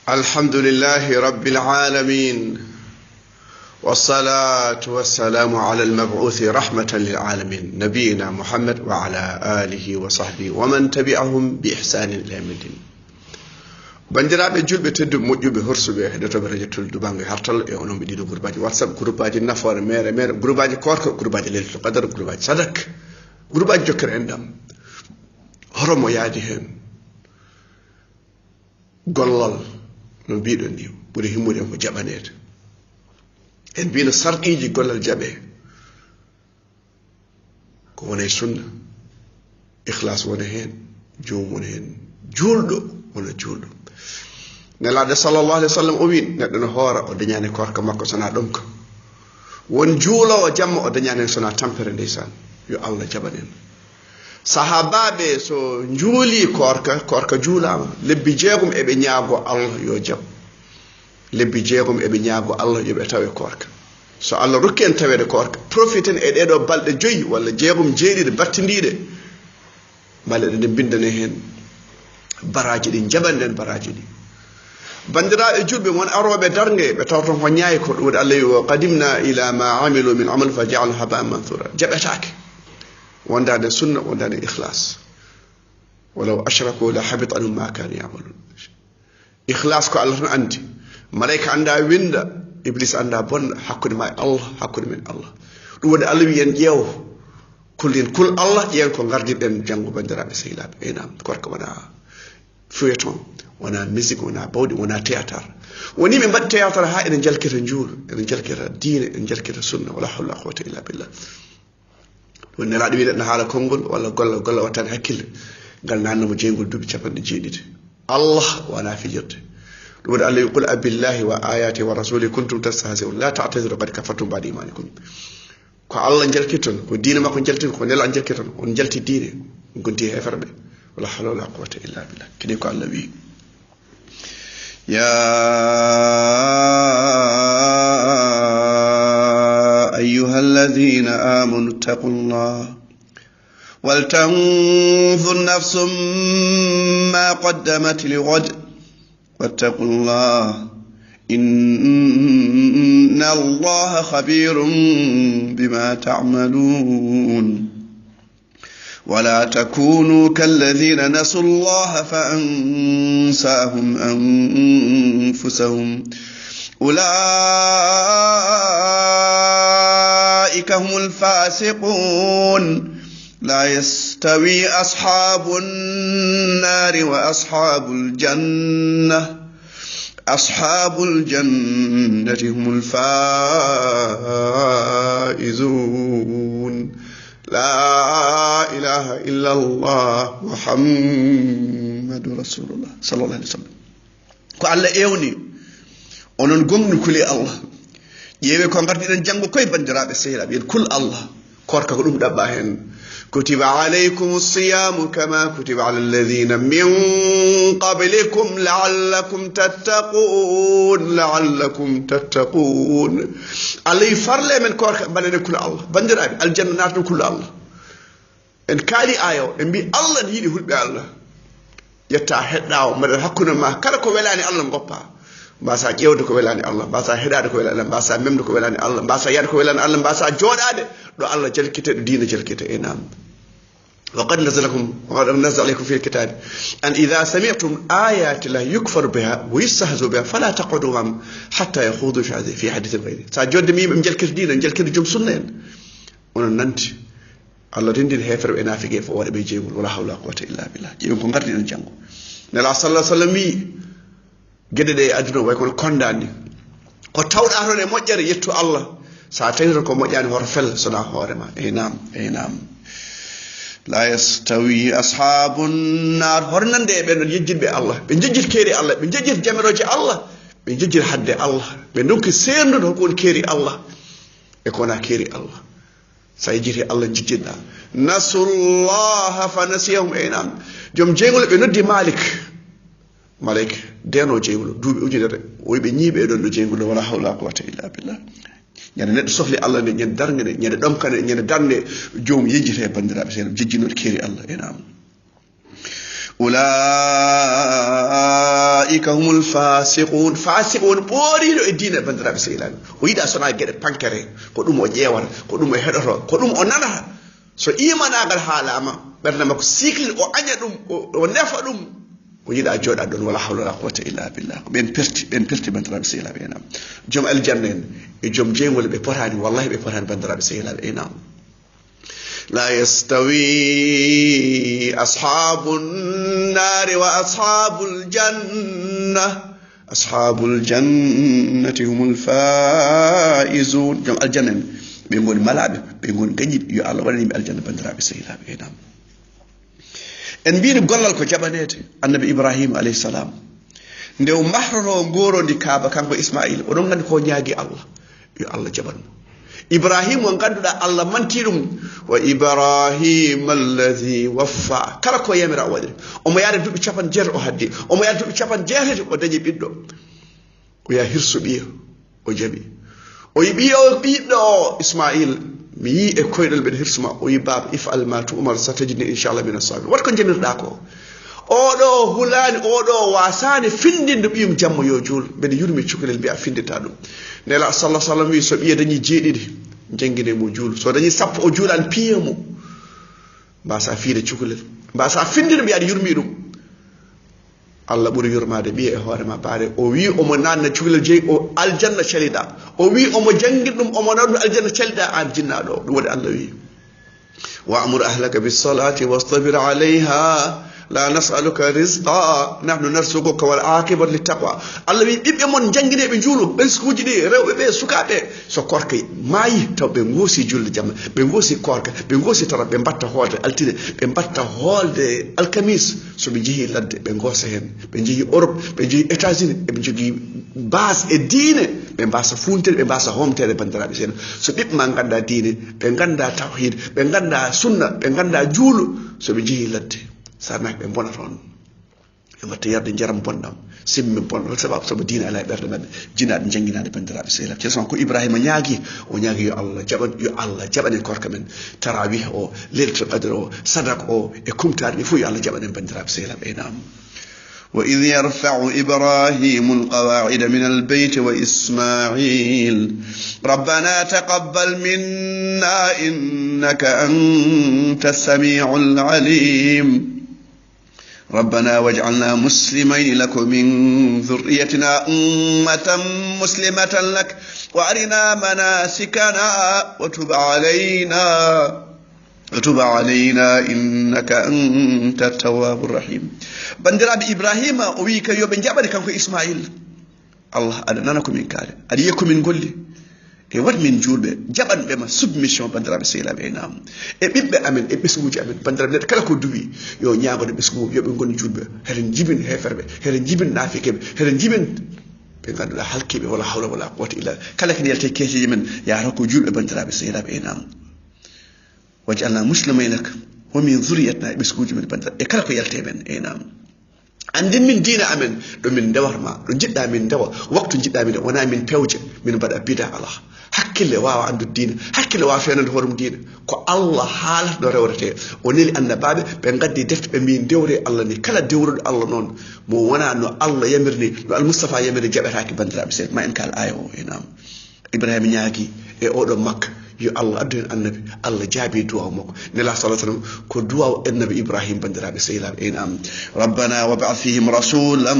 الحمد لله رب العالمين والصلاة والسلام على المبعوث رحمة للعالمين نبينا محمد وعلى آله وصحبه ومن تبعهم بإحسان إلى يوم الدين. bandiraɓe julɓe teddu moƴƴuɓe horsuɓe heɗotoɓe radio toldu banggue hartal e onon ɓe ɗiɗo groupe aji whatsapp groupe aji nafoore mere groupe aji korka groupe aji lelto qadar groupe aji sadak groupe aji jokkere enɗam horomo yaadi hen gollal no mbiɗon ni ɓuuri himmude ko jaɓanede en mbino sarɗiji gollal jaɓe ko wona e sunna ikhlas wona hen joom wona hen julɗo wona julɗo nelaɗo sallallahu alaihi wasallam o wi neɗɗo no hoora o dañani korka makko sona ɗum ko won juulowo jamma o dañani sona tampere ndeysan yo Allah jaɓanen sahabaɓe so juuli korka juulama lebbi jeegom eɓe ñaago Allah yo jab lebbi jeegom eɓe ñaago Allah yoɓe tawe korka so Allah rokki en tawede korka profiten e ɗeɗo balɗe 5 walla jeegom jeeɗiɗe battidiɗe mala ɗe bindane hen baraji ɗi jaɓanden baraji ɗi bandiraɓe julɓe won aroɓe darnge ɓe tawton ko ñaayi ko ɗum waɗi Allah wi wa qadimna ila ma amilu min amal fa ja'al haba'an manthura jaɓetake wondade sunna wondade ikhlas walaw ashraku la habita anhum ma kanu ya'malun ikhlas ko Allah tan andi malaika anda winda iblis anda bonna hakkude ma Allah hakkude men Allah ɗum waɗi Allah wi en ƴeew kul Allah ƴeen ko gardirɗen janngo bandiraɓe sehilaɓe enam korka wona feuilleton wona musique wona bawɗi wona théâtre woni ɓe mbaɗi théâtre ha enen jalkita juulu enen jalkita diine enen jalkita sunna wala hawla quwwata illa billah ɗum nelaɗo wi neɗɗo haala konngol walla golla wattani hakkille ngal nannamo jeygol duuɓi 90 Allah wona fijirde ɗum waɗi Allah wi qul abillahi wa ayati wa rasuli kuntum tastahzi'un la ta'tadiru qad kafartum ba'da imanikum ko Allah jalkiton ko diine makko jaltin ko nela jalkiton on jalti diine gonti heferɓe wala hawla wala quwwata illa billah kidi ko Allah wi يا أيها الذين آمنوا اتقوا الله ولتنظر نفس ما قدمت لغد واتقوا الله إن الله خبير بما تعملون ولا تكونوا كالذين نسوا الله فأنساهم أنفسهم أولئك هم الفاسقون لا يستوي أصحاب النار وأصحاب الجنة أصحاب الجنة هم الفائزون لا إله إلا الله محمد رسول الله صلى الله عليه وسلم ko Allah ewni onon gomnu kuli Allah yewe ko gardiɗen janggo koye bandiraɓe sehilaɓe yen kul Allah korka ko ɗum ɗaɓɓa hen kutiba alaykum siyamu kama kutiba ala alladhina min qablikum la'allakum tattaqun Allah yi farle men korka mbaɗene kul Allah bandiraɓe aljanna natno kul Allah en kaali ayo en mbi Allah ne yiɗi hulɓe Allah yetta heɗɗawo mbaɗa hakkude ma kala ko welani Allah goppa mbasa ƴewde ko welani Allah mbasa heɗade ko welani Allah mbasa memde ko welani Allah mbasa yade ko welani Allah mbasa joɗade ɗo Allah jalkite ɗo diina jalkite e nam وقد نزل عليكم في الكتاب أن إذا سمعتم آيات الله يكفر بها ويستهزئ بها فلا تقعدوا معهم حتى يخوضوا في حديث غيره ساجود ميم مجلكر دين مجلكر جم سنة وننت الله دين هيفر بنافقه فوار بيجيب ولا حول ولا قوة إلا بالله يمكن قرر الجنة نلا صلى الله عليه وسلم gede de aduna way ko kondani ko tawda ton e mojjere yettu Allah sa tawi ko mojjani hor fel sona hoorema nam la yastawi ashabun nar hornande be non yejjitbe Allah be jejjit keeri Allah be jejjit jamiroje Allah be jejjit hadde Allah be donki sendudo ko keeri Allah e ko na keeri Allah sa yejjiti Allah jejjitda nasullah fa nasiyahum inam jom jengol be noddi Malik deno jeygulo duuɓi ujunere woyɓe ñiiɓe ɗon ɗo jeygulo wala hawla quwwata illa billah ñande neɗɗo sohli Allah nde ñande darnge nde ñande ɗomkane ñande darnde joom yejjite bandiraɓe seeɗa jejjinoɗe keeri Allah enam ulaika humul fasiqun fasiqun ɓooriɗo e diina bandiraɓe sehilaɓe o yiɗa sona gueɗe pankere ko ɗum o ƴeewata ko ɗum o heɗoto ko ɗum o nanata so imanagal haalama ɓerde makko cycle o aña ɗum o nefa ɗum o yiɗa jooɗa ɗon wala hawla wala quwata illa billah ko ɓen perti bandiraɓe sehilaɓe enam joom aljanna en e joom jeygol ɓe potani wallahi ɓe potani bandiraɓe sehilaɓe enam لا يستوي أصحاب النار وأصحاب الجنة هم الفائزون جم الجنة بيقول ملابي بيقول جنيب يا الله ولني بالجنة بندرا بسيلا بينام en mbiino gollal ko jaɓaneede annabi ibrahima alayhi salam nde o mahrono ngoro ndi kaaba kanko ismaila oɗon nganndi ko ñaagi allah yo allah jaɓanmo ibrahima o ngannduɗaa allah mantii ɗum wa ibrahima alladi waffa kala ko yamira o waɗiri omo yaade duuɓi capan jeetati o haddi omo yaade duuɓi capan jeetati o dañi ɓiɗɗo o yaha hirsu ɓiya o jaɓi o yi ɓiya o ɓiɗɗo o ismaila mi yi e koyɗol mbeɗa hirsuma o yi baaba ifal ma tu umar satajini inchallah min asabir wat ko jamirɗa ko oɗo hulani oɗo wasani findinde ɓiyum jamma yo juul mbeɗa yurmi cukalel mbiya findita ɗum nela sallah sallam wi so ɓiya dañi jeeɗiɗi jangguine mo juul so dañi sappo o juulan piya mo mbasa fiide cukalel mbasa findinde mbiya aɗa yurmi ɗum allah ɓuuri yurmade ɓiya e hoorema baare o wi omo nanna cukalel jeeyi o aljanna caliɗa o wi omo jangguin ɗum omo nanɗum aljanna caliɗa an jinnaɗo ɗum waɗi allah wi wa amur ahlaka bisalati wastabir alayha la nasaluka risqa nahnu narsukuka wal aqibatu littaqwa allah wi ɓiɓɓe mon jangguineɓe juulu riskuji ɗi rewɓe ɓe sukaɓe so korka maayi taw ɓe goosi julde jamma ɓe goosi korka ɓe goosi tara ɓe mbatta hoolde altine ɓe mbatta hoolde alkamis soɓe jeehi ladde ɓe goosa hen ɓe jeehi Europe ɓe jeehi États-Unis eɓe jogui base e diine ɓe mbasa funtere ɓe mbasa homtere bandiraɓe seeɗa so ɓiɓɓe ma ganda diine ɓe ganda tawhid ɓe ganda sunna ɓe ganda juulu soɓe jeehi ladde sarnaki ɓe bona toon ɓe mbatta yarde jaram bonɗam simmi bonɗo sababu sabu diine ala e ɓerde maɓɓe jinaɗe jangguinade bandiraɓe sehlab ceesma ko ibrahima ñaagui o ñaagui yo allah jaɓane korka men tarawih o leylatul qadre o sadak o e kumtade ɗi fof yo allah jaɓanen bandiraɓe sehlab enam وإذ يرفع إبراهيم القواعد من البيت وإسماعيل ربنا تقبل منا إنك أنت السميع العليم ربنا واجعلنا مسلمين لك من ذريتنا أمة مسلمة لك وأرنا مناسكنا وتب علينا إنك أنت التواب الرحيم بندراب إبراهيم ويك يوم جابر كانكو إسماعيل الله أنا من كاري أريكم من قولي e wat min julɓe jaɓanɓe ma submission bandiraɓe sehilaɓe enam e ɓiɓɓe amen e ɓesguji amen bandiraɓe neɗɗo kala ko duwi yo ñagoɗo ɓesgu yoɓe gonni julɓe heɗen jibin heferɓe heɗen jibin nafikeɓe heɗen jibin ɓe ganduɗa halkiɓe wala hawla wala quwata illa kala kene yalte keeseji men yahata ko julɓe bandiraɓe sehilaɓe enam wajalna muslimaynak womin zuriyatina e ɓesguji men bandiraɓe e kala ko yalte men enam andin min diina amen ɗo min ndewatma ɗo jiɗɗa min ndewa waktu jiɗɗa min wona min pewje min mbaɗa bida ala hakkille wawa andude diina hakkille wawa fenande hoorem diina ko allah haalata ɗo rewrete o neli annabaɓe ɓe gaddi defte ɓe mbi dewre allah ni kala dewruɗo allah noon mo wona no allah yamirni no almoustapha yamirni jaɓetaki bandiraɓe seeɗa ma en kal aya o enam ibrahima ñaagui e oɗo makka yo allah addu hen annabi allah jaabi duwaw makko nela sa sallam ko duwaw annabi ibrahima bandiraɓe sehilaɓe enam rabbana wab'ath fihim rasulan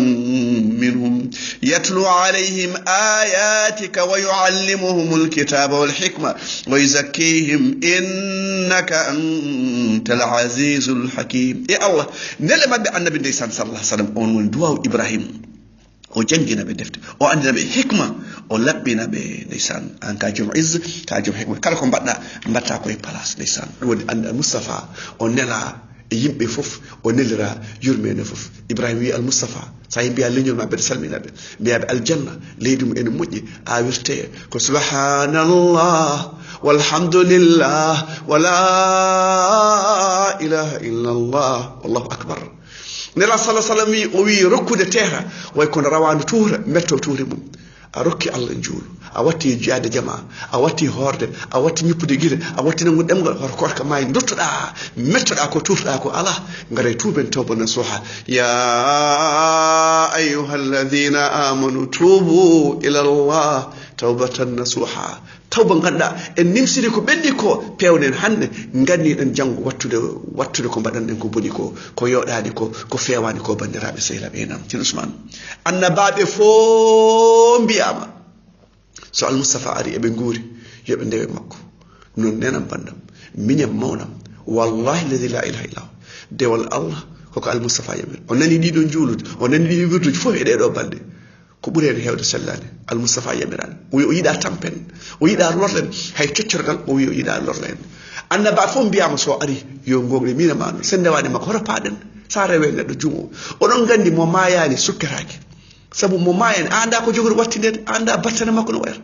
minhum yatlu alayhim ayatika wa yuallimuhum alkitaba walhikma wa yuzakkihim innaka antal azizul hakim e allah nele mabɓe annabi ndeysan sallallahu alaihi wasallam on woni duwaw ibrahima o jangina ɓe defte o andina ɓe hikma o laɓɓina ɓe ndeysan an ka joom izze ka joom hikma kala ko mbatta koye place ndeysan ɗum woni andi almoustapha o nela e yimɓe fof o nelira yurmede fof ibrahima wi almoustapha sa yi mbiya leñol ma mbeɗa salminaɓe mbiyaɓe aljanna leydi mum ene moƴƴi awirte ko subhanallah walhamdulillah wala ilaha illa allah wallahu akbar nela sallah sallam wi o wi rokkude teera way kono rawandu tuura metto tuure mum a rokki Allah juulu a watti jiyaade jama a watti horde a watti ñippude gile a watti nangu ɗemgal hoto korka ma dottoɗa mettoɗa ko tufɗa ko ala ngara tuuben tawba nasuha ya ayyuha alladhina amanu tubu ila Allah tawbatan nasuha tawba ganduɗa en nimsiri ko ɓenni ko pewnen hande ganniɗen janggo wattude ko mbaɗanɗen ko boni ko yoɗani ko fewani ko bandiraɓe sehilaɓe nam tin Ousmane annabaɓe fo mbiyama so almoustapha ari eɓe guuri yoɓe ndewe makko non nenam bandam miñam mawnam wallahi alladi la ilaha illa dewal Allah koko almoustapha yamin o nani ɗiɗo juulude o nani ɗiɗo wirduji fof e ɗeɗo balɗe ko ɓuri hen hewde sellade almoustapha yamirani o wi o yiɗa tampen o yiɗa lorlen hay coccorgal o wi o yiɗa lorlen annaba fof mbiyama so ari yo gogre mina ma sen ndewani makko hoto paɗen sa rewe neɗɗo jumo oɗon gandi mo mayani sukkeraki saabu mo mayani anda ko jogori wattindede anda battane makko no wayata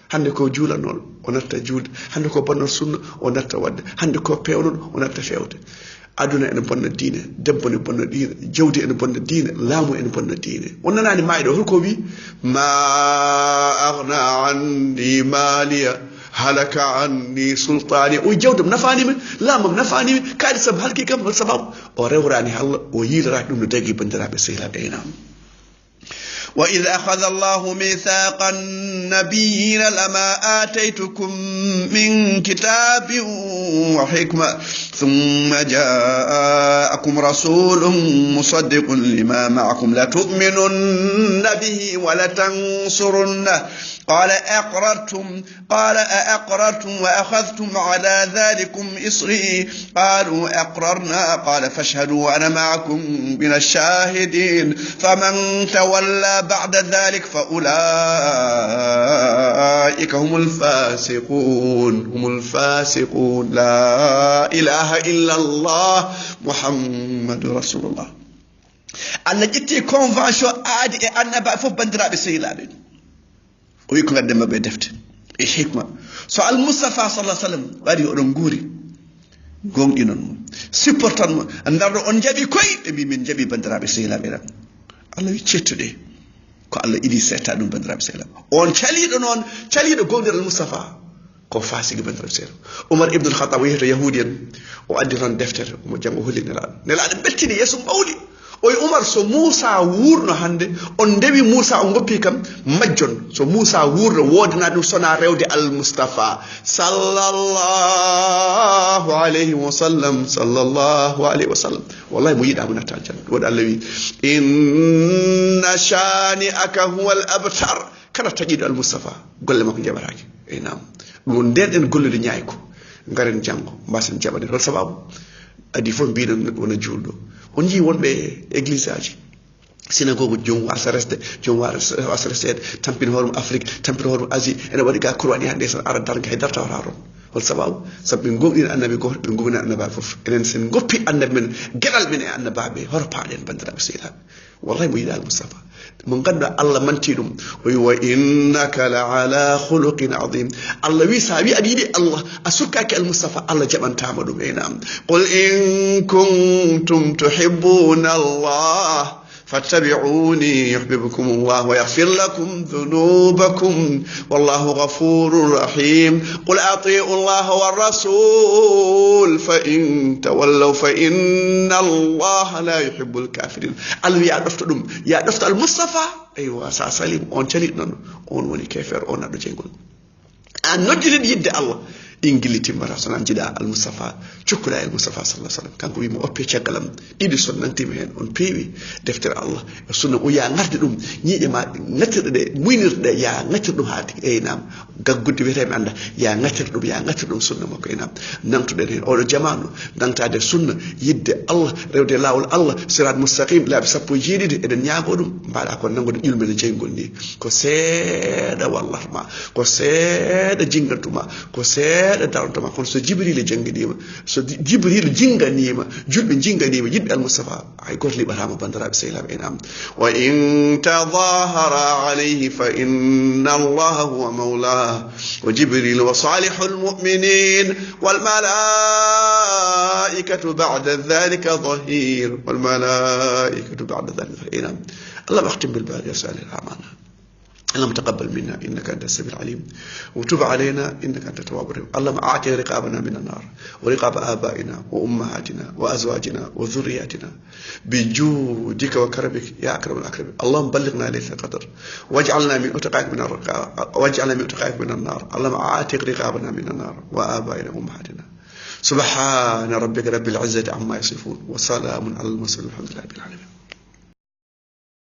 hande ko juulanol o natta juulde hande ko bonnor sunna o natta wadde hande ko pewnol o natta fewde aduna ene bonna diine debbo ne bonna diine jawdi ene bonna diine laamu ene bonna diine on nanani mayɗo holko wi ma aghna anni maliya halaka anni sultani o jawdam nafanimi laamam nafanimi kaadi sabu halki kam hol sababu o rewrani Allah o yiiloraki ɗum no dagui bandiraɓe sehilaɓe enam وإذ أخذ الله ميثاق النبيين لما آتيتكم من كتاب وحكمة ثم جاءكم رسول مصدق لما معكم لتؤمنن به ولتنصرنه قال أأقررتم وأخذتم على ذلكم إصري قالوا أقررنا قال فاشهدوا وأنا معكم من الشاهدين فمن تولى بعد ذلك فأولئك هم الفاسقون لا إله إلا الله محمد رسول الله الله جتي كونفانشن عادي أنا بعرف بندرا بسيلابي ويكون عندما بدفت الحكمة سؤال المصطفى صلى الله عليه وسلم وادي أورنغوري غون إنون سبورتان أندارو أنجابي كوي من جابي بندرا بسيلابي الله يتشتري ko Allah idi seta dum bandiraɓe selam on caliɗo noon caliɗo gonɗiral Moustapha ko fasigi bandiraɓe selam Umar ibn al-Khattab wiyeto yahudi en o addi toon deftere omo jango holli nelaɗo bettini yeeso mawɗi o Umar so Moussa wurno hande on ndewi Moussa o goppi kam majjon so Moussa wurno wodana ɗum sona rewde al-Mustafa sallallahu alayhi wa sallam wallahi mo yiɗamo natta aljanna woɗi Allah wi inna shani'aka huwa al-abtar kala taƴiɗo al-Mustafa golle makko jaɓatake eyi nam ɗum nden gollude ñayko garen janggo mbasen jaɓade hol sababu adi fof mbiɗon neɗɗo wona julɗo on jii wonɓe église aji synagogue jom wasa resde jom wasa restede tampini hooremo Afrique tampini hooremo Asie ene waɗi ga kurwaɗi hande tan ara darga hay darta wata toon hol sababu saabu ɓe gomɗina annabi goto ɓe gomina annabaɓe foof enen sen goppi annabi men gueɗal men e annabaɓe hoto paaɗen bandiraɓe sehilaɓe wallahi mo yiɗa al-Mustafa mo ganduɗa Allah manti ɗum o wi wa innaka la ala khuluqin adim Allah wi sa wi aɗa yiɗi Allah a sukkaki al-Mustafa Allah jaɓantama ɗum e nam qul in kuntum tuhibbuna Allah فاتبعوني يحببكم الله ويغفر لكم ذنوبكم والله غفور رحيم قل أطيعوا الله والرسول فإن تولوا فإن الله لا يحب الكافرين الله يا دفتدم يا دفت المصطفى أيوة سأسلم أون تلينون أون وني كافر أون أدو جنگول أن نجرد يد الله ingiliti mara sonan jida al-Mustafa cukkuda al-Mustafa sallallahu alaihi wasallam kanko wi mo oppe cagalam ɗiɗi sonnantima hen on peewi deftere Allah e sunna o ya ngarde ɗum ñiiƴe ma ŋattirɗe ɗe muynirɗe ya ŋattir ɗum haade eyi nam gaggudde wiyete mi anda ya ŋattir ɗum sunna makko enam namtuɗen hen oɗo jamanu dantade sunna yidde Allah rewde lawol Allah sirat mustaqim laabi sappo jeeɗiɗi eɗen ñaago ɗum mbaɗa ko nangude ƴulmede jeygol ni ko seeɗa wallatma ko seeɗa jingantuma ko seeɗa darantuma kono so Jibril janginima so Jibril jinganima julɓe jinganima yiɗɓe al-Mustafa hay goto liɓatama bandiraɓe sehilaɓe enam wa in tadahara alayhi fa inna allaha huwa mawlah wa Jibril wa salihul mu'minin wal malaikatu ba'da dhalika dhahir Allah أختم بالباقي صالح الأعمال اللهم تقبل منا إنك أنت السميع العليم وتب علينا إنك أنت التواب الرحيم. اللهم أعتق رقابنا من النار ورقاب آبائنا وأمهاتنا وأزواجنا وذرياتنا بجودك وكرمك يا أكرم الأكرمين. اللهم بلغنا ليلة القدر واجعلنا من أتقائك من من النار. اللهم أعتق رقابنا من النار وآبائنا وأمهاتنا. سبحان ربك رب العزة عما يصفون وسلام على المرسلين والحمد لله رب العالمين.